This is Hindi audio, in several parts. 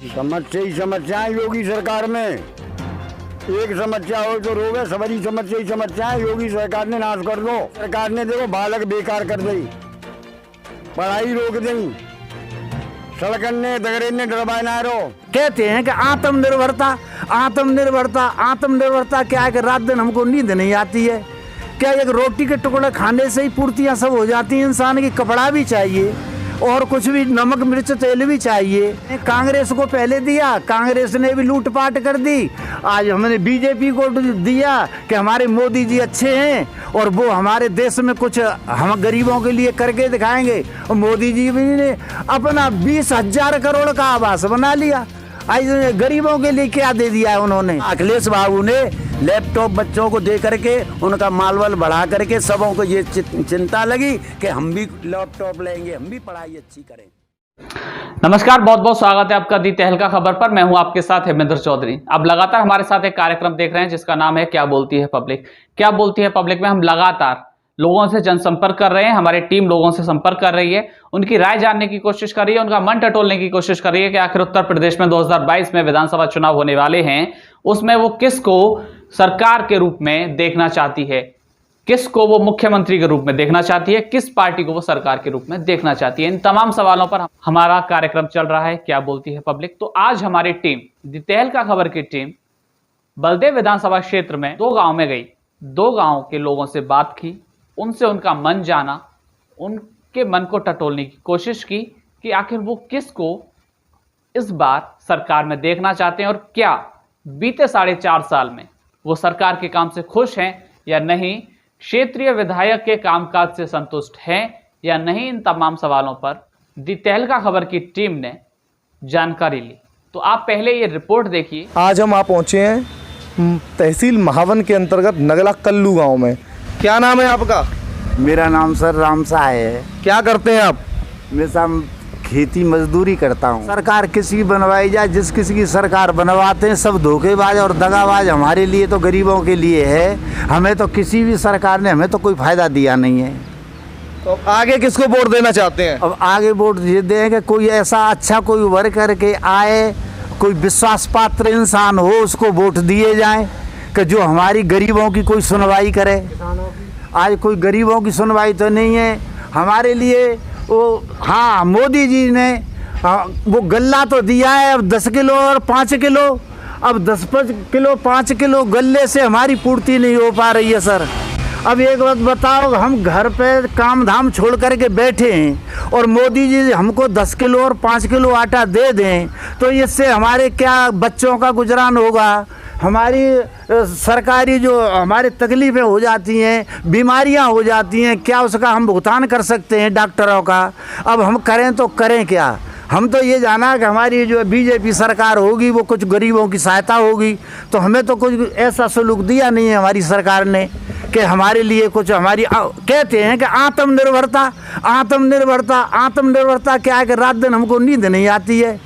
समस्या ही समस्याएं योगी सरकार में। एक समस्या हो तो रोगे, सबरी समस्या ही समस्याएं योगी सरकार ने नाश कर दो। सरकार ने देखो बालक बेकार कर दी, पढ़ाई रोक दी, सड़कन ने दगरे ने डरवाए ना रो। कहते हैं कि आत्मनिर्भरता आत्मनिर्भरता आत्मनिर्भरता क्या है कि रात दिन हमको नींद नहीं आती है। क्या एक रोटी के टुकड़े खाने से ही पूर्तियां सब हो जाती हैं? इंसान की कपड़ा भी चाहिए और कुछ भी नमक मिर्च तेल भी चाहिए। कांग्रेस को पहले दिया, कांग्रेस ने भी लूटपाट कर दी। आज हमने बीजेपी को दिया कि हमारे मोदी जी अच्छे हैं और वो हमारे देश में कुछ हम गरीबों के लिए करके दिखाएंगे। और मोदी जी भी ने अपना 20,000 करोड़ का आवास बना लिया। आज गरीबों के लिए क्या दे दिया है उन्होंने? अखिलेश बाबू ने लैपटॉप बच्चों को दे करके उनका मालवल बढ़ा करके सबों को ये चिंता लगी कि हम भी लैपटॉप लेंगे, हम भी पढ़ाई अच्छी करें। नमस्कार, बहुत बहुत स्वागत है आपका दी तहलका खबर पर। मैं हूं आपके साथ हेमेंद्र चौधरी। अब लगातार हमारे साथ एक कार्यक्रम देख रहे हैं जिसका नाम है क्या बोलती है पब्लिक। क्या बोलती है पब्लिक में हम लगातार लोगों से जनसंपर्क कर रहे हैं। हमारी टीम लोगों से संपर्क कर रही है, उनकी राय जानने की कोशिश कर रही है, उनका मन टटोलने की कोशिश कर रही है कि आखिर उत्तर प्रदेश में 2022 में विधानसभा चुनाव होने वाले हैं, उसमें वो किसको सरकार के रूप में देखना चाहती है, किसको वो मुख्यमंत्री के रूप में देखना चाहती है, किस पार्टी को वो सरकार के रूप में देखना चाहती है। इन तमाम सवालों पर हमारा कार्यक्रम चल रहा है क्या बोलती है पब्लिक। तो आज हमारी टीम दी तहलका खबर की टीम बलदेव विधानसभा क्षेत्र में 2 गांव में गई, 2 गांव के लोगों से बात की, उनसे उनका मन जाना, उनके मन को टटोलने की कोशिश की कि आखिर वो किसको इस बार सरकार में देखना चाहते हैं और क्या बीते 4.5 साल में वो सरकार के काम से खुश हैं या नहीं, क्षेत्रीय विधायक के कामकाज से संतुष्ट हैं या नहीं। इन तमाम सवालों पर दी तहलका खबर की टीम ने जानकारी ली। तो आप पहले ये रिपोर्ट देखिए। आज हम आप पहुंचे हैं तहसील महावन के अंतर्गत नगला कल्लू गांव में। क्या नाम है आपका? मेरा नाम सर रामसा है। क्या करते हैं आप? मैं सब खेती मजदूरी करता हूँ। सरकार किसी की बनवाई जाए, जिस किसी की सरकार बनवाते हैं सब धोखेबाज और दगाबाज। हमारे लिए तो गरीबों के लिए है, हमें तो किसी भी सरकार ने हमें तो कोई फायदा दिया नहीं है। तो आगे किसको वोट देना चाहते हैं? अब आगे वोट ये देंगे कोई ऐसा अच्छा कोई उभर करके आए, कोई विश्वास पात्र इंसान हो, उसको वोट दिए जाएं कि जो हमारी गरीबों की कोई सुनवाई करे। आज कोई गरीबों की सुनवाई तो नहीं है हमारे लिए। वो हाँ, मोदी जी ने वो गल्ला तो दिया है, अब 10 किलो और 5 किलो, अब 10 किलो 5 किलो गल्ले से हमारी पूर्ति नहीं हो पा रही है सर। अब एक बात बताओ, हम घर पे काम धाम छोड़ करके बैठे हैं और मोदी जी हमको 10 किलो और 5 किलो आटा दे दें तो इससे हमारे क्या बच्चों का गुजरान होगा? हमारी सरकारी जो हमारे तकलीफ़ें हो जाती हैं, बीमारियां हो जाती हैं, क्या उसका हम भुगतान कर सकते हैं डॉक्टरों का? अब हम करें तो करें क्या? हम तो ये जाना कि हमारी जो बीजेपी सरकार होगी वो कुछ गरीबों की सहायता होगी, तो हमें तो कुछ ऐसा सलूक दिया नहीं है हमारी सरकार ने कि हमारे लिए कुछ हमारी कहते हैं कि आत्मनिर्भरता आत्मनिर्भरता आत्मनिर्भरता क्या है कि रात दिन हमको नींद नहीं आती है।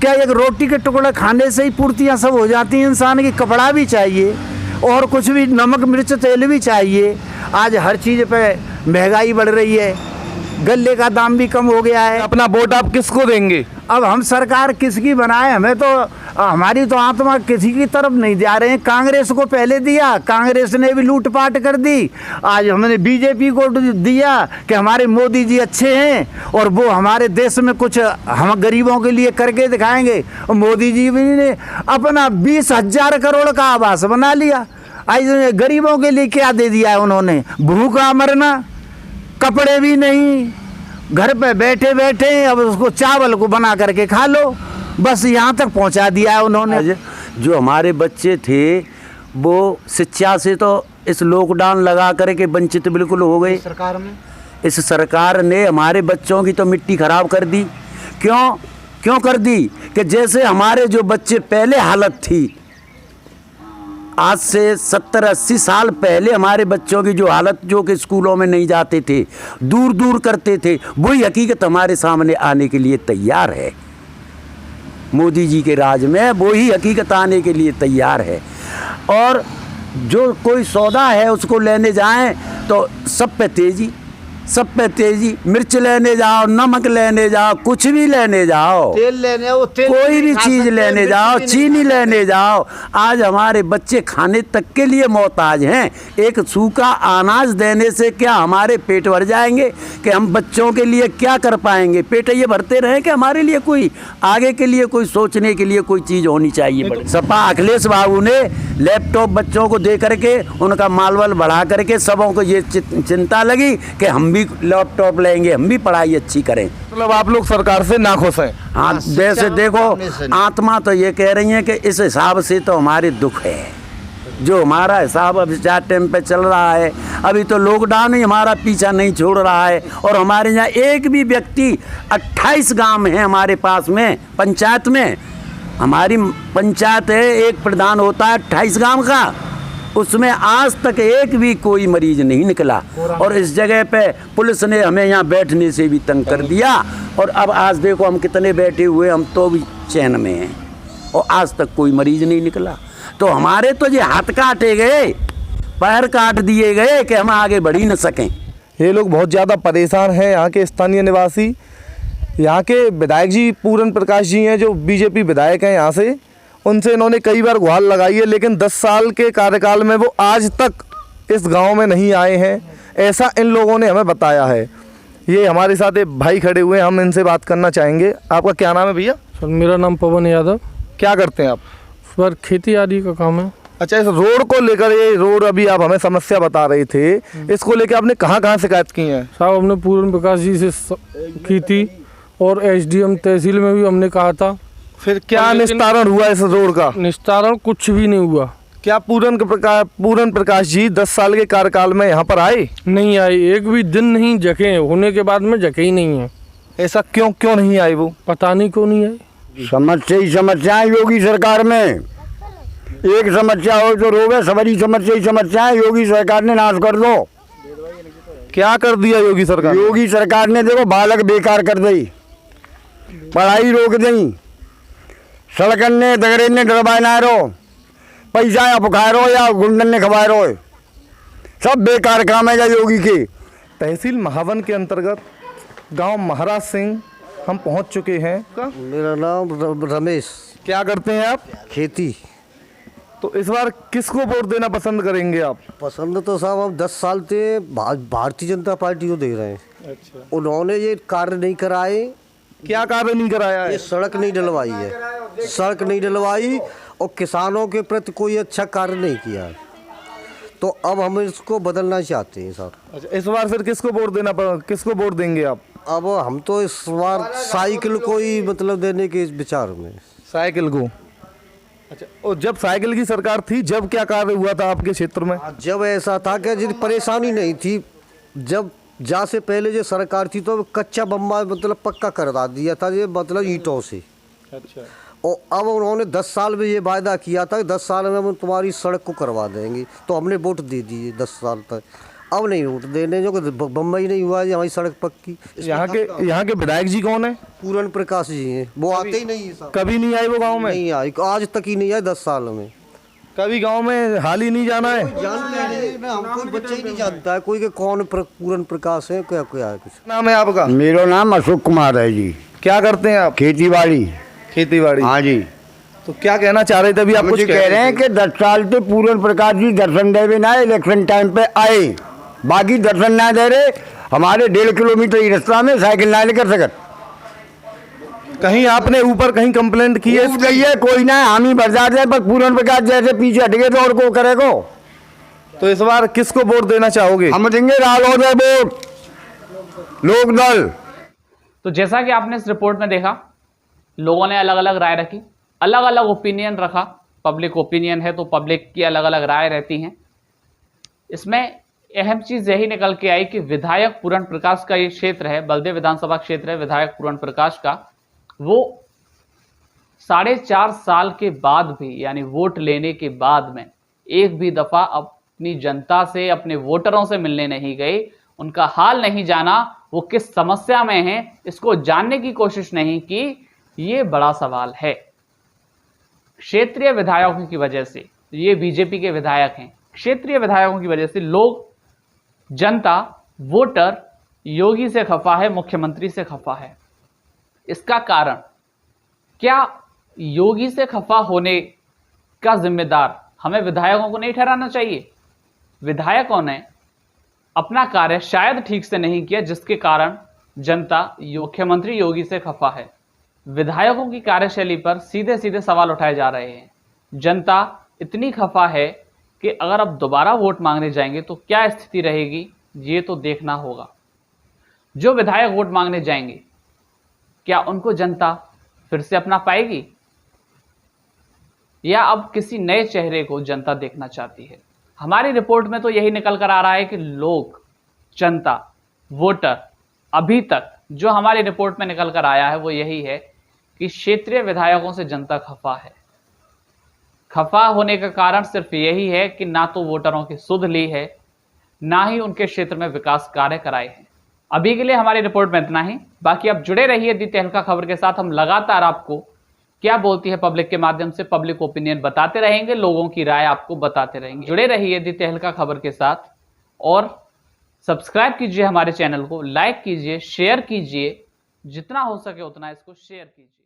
क्या एक रोटी के टुकड़े खाने से ही पूर्तियां सब हो जाती हैं? इंसान की कपड़ा भी चाहिए और कुछ भी नमक मिर्च तेल भी चाहिए। आज हर चीज़ पे महंगाई बढ़ रही है, गल्ले का दाम भी कम हो गया है। अपना वोट आप किसको देंगे? अब हम सरकार किसकी बनाए, हमें तो हमारी तो आत्मा किसी की तरफ नहीं जा रहे हैं। कांग्रेस को पहले दिया, कांग्रेस ने भी लूटपाट कर दी। आज हमने बीजेपी को दिया कि हमारे मोदी जी अच्छे हैं और वो हमारे देश में कुछ हम गरीबों के लिए करके दिखाएंगे। और मोदी जी भी ने अपना 20,000 करोड़ का आवास बना लिया। आज गरीबों के लिए क्या दे दिया है उन्होंने? भूखा मरना, कपड़े भी नहीं, घर पे बैठे बैठे अब उसको चावल को बना करके खा लो, बस यहाँ तक पहुँचा दिया है उन्होंने। जो हमारे बच्चे थे वो शिक्षा से तो इस लॉकडाउन लगा करके वंचित बिल्कुल हो गए। सरकार में इस सरकार ने हमारे बच्चों की तो मिट्टी खराब कर दी। क्यों कर दी? कि जैसे हमारे जो बच्चे पहले हालत थी, आज से 70-80 साल पहले हमारे बच्चों की जो हालत, जो कि स्कूलों में नहीं जाते थे, दूर दूर करते थे, वही हकीकत हमारे सामने आने के लिए तैयार है। मोदी जी के राज में वही हकीकत आने के लिए तैयार है। और जो कोई सौदा है उसको लेने जाएं तो सब पे तेजी, सब पे तेजी, मिर्च लेने जाओ, नमक लेने जाओ, कुछ भी लेने जाओ, तेल लेने वो तेल कोई भी खा चीज सकते, लेने मिर्च जाओ, भी नहीं चीनी खा लेने जाओ, आज हमारे बच्चे खाने तक के लिए मोहताज हैं। एक सूखा अनाज देने से क्या हमारे पेट भर जाएंगे कि हम बच्चों के लिए क्या कर पाएंगे? पेट ये भरते रहे कि हमारे लिए कोई आगे के लिए कोई सोचने के लिए कोई चीज़ होनी चाहिए। सपा अखिलेश बाबू ने लैपटॉप बच्चों को दे करके उनका मालवल बढ़ा करके सबों को ये चिंता लगी कि हम भी लैपटॉप लेंगे, हम भी पढ़ाई अच्छी करें। मतलब आप लोग सरकार से नाखुश हैं। हाँ, वैसे देखो आत्मा तो ये कह रही है कि इस हिसाब से तो हमारे दुख है, जो हमारा हिसाब अब चार टाइम पे चल रहा है। अभी तो लॉकडाउन ही हमारा पीछा नहीं छोड़ रहा है और हमारे यहाँ एक भी व्यक्ति 28 गांव है हमारे पास में पंचायत में, हमारी पंचायत है, एक प्रधान होता है 28 गांव का, उसमें आज तक एक भी कोई मरीज नहीं निकला। और इस जगह पे पुलिस ने हमें यहाँ बैठने से भी तंग कर दिया और अब आज देखो हम कितने बैठे हुए, हम तो भी चैन में हैं और आज तक कोई मरीज नहीं निकला। तो हमारे तो ये हाथ काटे गए, पैर काट दिए गए कि हम आगे बढ़ ही न सकें। ये लोग बहुत ज़्यादा परेशान हैं, यहाँ के स्थानीय निवासी। यहाँ के विधायक जी पूरन प्रकाश जी हैं जो बीजेपी विधायक हैं यहाँ से, उनसे इन्होंने कई बार गुहार लगाई है, लेकिन 10 साल के कार्यकाल में वो आज तक इस गांव में नहीं आए हैं, ऐसा इन लोगों ने हमें बताया है। ये हमारे साथ एक भाई खड़े हुए हैं, हम इनसे बात करना चाहेंगे। आपका क्या नाम है भैया? सर मेरा नाम पवन यादव। क्या करते हैं आप? सर खेती आदि का काम है। अच्छा, इस रोड को लेकर, ये रोड अभी आप हमें समस्या बता रहे थे, इसको लेकर आपने कहाँ शिकायत की है? साहब हमने पूरन प्रकाश जी से की थी और एसडीएम तहसील में भी हमने कहा था। फिर क्या निस्तारण हुआ इस रोड का? निस्तारण कुछ भी नहीं हुआ। क्या पूरन प्रकाश जी 10 साल के कार्यकाल में यहाँ पर आए? नहीं आए, एक भी दिन नहीं जके, होने के बाद में जके ही नहीं है। ऐसा क्यों नहीं आए वो? पता नहीं क्यों नहीं आए। समस्याएं योगी सरकार में, एक समस्या हो तो रोवे, सभी समस्याएं योगी सरकार ने नाश कर दो। क्या कर दिया योगी सरकार? योगी सरकार ने देखो बालक बेकार कर दी, पढ़ाई रोक दी, सड़कन ने दगड़े ने डरवाए ना रो, पैसा या बुखार हो या गुंडन ने खवाए रो, सब बेकार काम है योगी के। तहसील महावन के अंतर्गत गांव महाराज सिंह हम पहुंच चुके हैं। मेरा नाम रमेश। क्या करते हैं आप? खेती। तो इस बार किसको वोट देना पसंद करेंगे आप? पसंद तो साहब हम 10 साल से भारतीय जनता पार्टी को दे रहे हैं। अच्छा। उन्होंने ये कार्य नहीं कराए। क्या कार्य नहीं कराया है? ये सड़क नहीं डलवाई है, सड़क नहीं डलवाई और किसानों के प्रति कोई अच्छा कार्य नहीं किया। तो अब हम इसको बदलना चाहते हैं सर। अच्छा, इस बार फिर किसको वोट देंगे आप? अब हम तो इस बार साइकिल को ही मतलब देने के विचार में। साइकिल को? अच्छा, और जब साइकिल की सरकार थी जब क्या कार्य हुआ था आपके क्षेत्र में? जब ऐसा था कि जितनी परेशानी नहीं थी, जब जा से पहले जो सरकार थी तो कच्चा बम्बा मतलब पक्का करवा दिया था, ये मतलब ईंटों से। अच्छा। और अब उन्होंने 10 साल में ये वायदा किया था कि 10 साल में हम तुम्हारी सड़क को करवा देंगे, तो हमने वोट दे दिए 10 साल तक। अब नहीं वोट देने, जो बम्बई नहीं हुआ है हमारी सड़क पक्की। यहाँ के विधायक जी कौन है? पूरन प्रकाश जी हैं, वो आते ही नहीं है। कभी नहीं आए वो गाँव में? नहीं आए, आज तक ही नहीं आए 10 साल में। कभी गांव में हाल ही नहीं जाना है? हमको बच्चा ही नहीं जानता है कोई के कौन पूरन प्रकाश है, क्या क्या है। कुछ नाम है आपका? मेरा नाम अशोक कुमार है जी। क्या करते हैं आप? खेती बाड़ी। हाँ जी। तो क्या कहना चाह रहे थे अभी आप? कुछ कह रहे हैं कि 10 साल से पूरन प्रकाश जी दर्शन देवे ना इलेक्शन टाइम पे आए, बाकी दर्शन ना दे रहे, हमारे 1.5 किलोमीटर ही रास्ता में साइकिल ना लेकर सकत। कहीं आपने ऊपर कहीं कंप्लेंट की है? कहिए कोई ना, हम ही भर जाते हैं, पर पूरन प्रकाश जैसे पीछे हट गए तो और को करेगो। तो इस बार किसको वोट देना चाहोगे? हम देंगे रालोद वोट, लोक दल। तो जैसा कि आपने इस रिपोर्ट में देखा, लोगों ने अलग अलग राय रखी, अलग अलग ओपिनियन रखा। पब्लिक ओपिनियन है तो पब्लिक की अलग अलग राय रहती हैं। इसमें अहम चीज यही निकल के आई कि विधायक पूरन प्रकाश का ये क्षेत्र है, बलदेव विधानसभा क्षेत्र है विधायक पूरन प्रकाश का, वो 4.5 साल के बाद भी, यानी वोट लेने के बाद में एक भी दफा अपनी जनता से, अपने वोटरों से मिलने नहीं गए, उनका हाल नहीं जाना, वो किस समस्या में हैं इसको जानने की कोशिश नहीं की। ये बड़ा सवाल है। क्षेत्रीय विधायकों की वजह से, ये बीजेपी के विधायक हैं, क्षेत्रीय विधायकों की वजह से लोग, जनता, वोटर योगी से खफा है, मुख्यमंत्री से खफा है। इसका कारण क्या योगी से खफा होने का जिम्मेदार हमें विधायकों को नहीं ठहराना चाहिए? विधायकों ने अपना कार्य शायद ठीक से नहीं किया, जिसके कारण जनता मुख्यमंत्री योगी से खफा है। विधायकों की कार्यशैली पर सीधे सीधे सवाल उठाए जा रहे हैं। जनता इतनी खफा है कि अगर अब दोबारा वोट मांगने जाएंगे तो क्या स्थिति रहेगी, ये तो देखना होगा। जो विधायक वोट मांगने जाएंगे, क्या उनको जनता फिर से अपना पाएगी, या अब किसी नए चेहरे को जनता देखना चाहती है? हमारी रिपोर्ट में तो यही निकल कर आ रहा है कि लोग, जनता, वोटर, अभी तक जो हमारी रिपोर्ट में निकल कर आया है वो यही है कि क्षेत्रीय विधायकों से जनता खफा है। खफा होने का कारण सिर्फ यही है कि ना तो वोटरों की सुध ली है, ना ही उनके क्षेत्र में विकास कार्य कराए हैं। अभी के लिए हमारी रिपोर्ट में इतना ही। बाकी आप जुड़े रहिए दी तहलका खबर के साथ। हम लगातार आपको क्या बोलती है पब्लिक के माध्यम से पब्लिक ओपिनियन बताते रहेंगे, लोगों की राय आपको बताते रहेंगे। जुड़े रहिए दी तहलका खबर के साथ और सब्सक्राइब कीजिए हमारे चैनल को, लाइक कीजिए, शेयर कीजिए, जितना हो सके उतना इसको शेयर कीजिए।